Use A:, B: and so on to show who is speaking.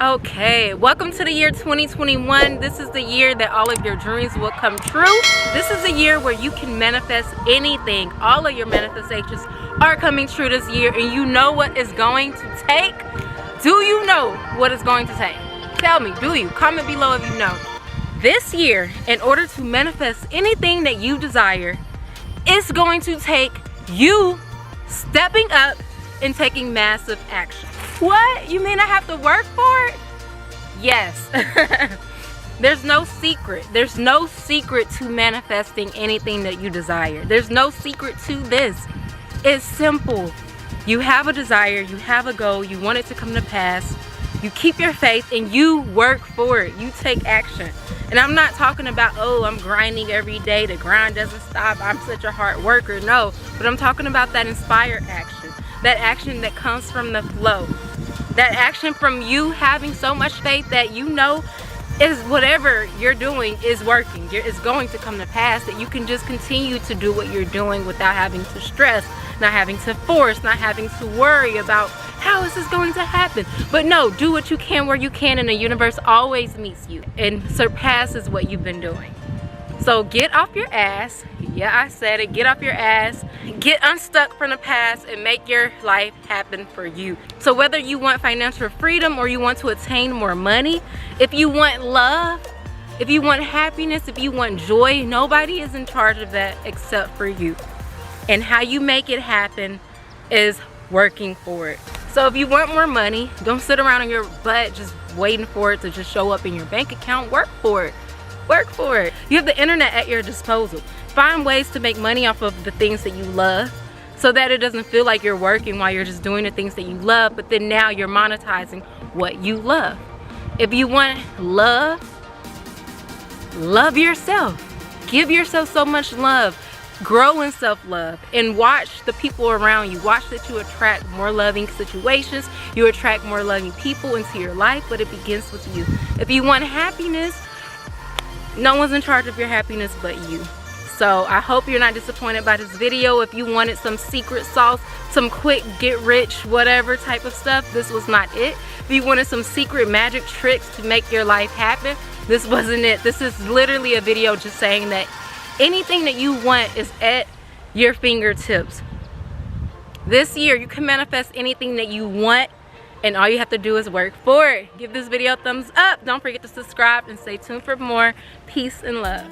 A: Okay, welcome to the year 2021. This is the year that all of your dreams will come true. This is a year where you can manifest anything. All of your manifestations are coming true this year, and you know what it's going to take. Do you know what it's going to take? Tell me, do you? Comment below if you know. This year, in order to manifest anything that you desire, it's going to take you stepping up and taking massive action. What? You mean I have to work for it? Yes. There's no secret. There's no secret to manifesting anything that you desire. There's no secret to this. It's simple. You have a desire, you have a goal, you want it to come to pass. You keep your faith and you work for it. You take action. And I'm not talking about, oh, I'm grinding every day. The grind doesn't stop. I'm such a hard worker. No, but I'm talking about that inspired action. That action that comes from the flow. That action from you having so much faith that you know is whatever you're doing is working. It's going to come to pass, that you can just continue to do what you're doing without having to stress, not having to force, not having to worry about how is this going to happen. But no, do what you can where you can, and the universe always meets you and surpasses what you've been doing. So get off your ass. Yeah, I said it. Get off your ass. Get unstuck from the past and make your life happen for you. So whether you want financial freedom or you want to attain more money, if you want love, if you want happiness, if you want joy, nobody is in charge of that except for you. And how you make it happen is working for it. So if you want more money, don't sit around on your butt just waiting for it to just show up in your bank account. Work for it. Work for it. You have the internet at your disposal. Find ways to make money off of the things that you love, so that it doesn't feel like you're working while you're just doing the things that you love, but then now you're monetizing what you love. If you want love, love yourself. Give yourself so much love. Grow in self-love and watch the people around you. Watch that you attract more loving situations. You attract more loving people into your life, but it begins with you. If you want happiness, no one's in charge of your happiness but you. So I hope you're not disappointed by this video. If you wanted some secret sauce, some quick get rich whatever type of stuff, this was not it. If you wanted some secret magic tricks to make your life happen, this wasn't it. This is literally a video just saying that anything that you want is at your fingertips. This year you can manifest anything that you want, and all you have to do is work for it. Give this video a thumbs up. Don't forget to subscribe and stay tuned for more. Peace and love.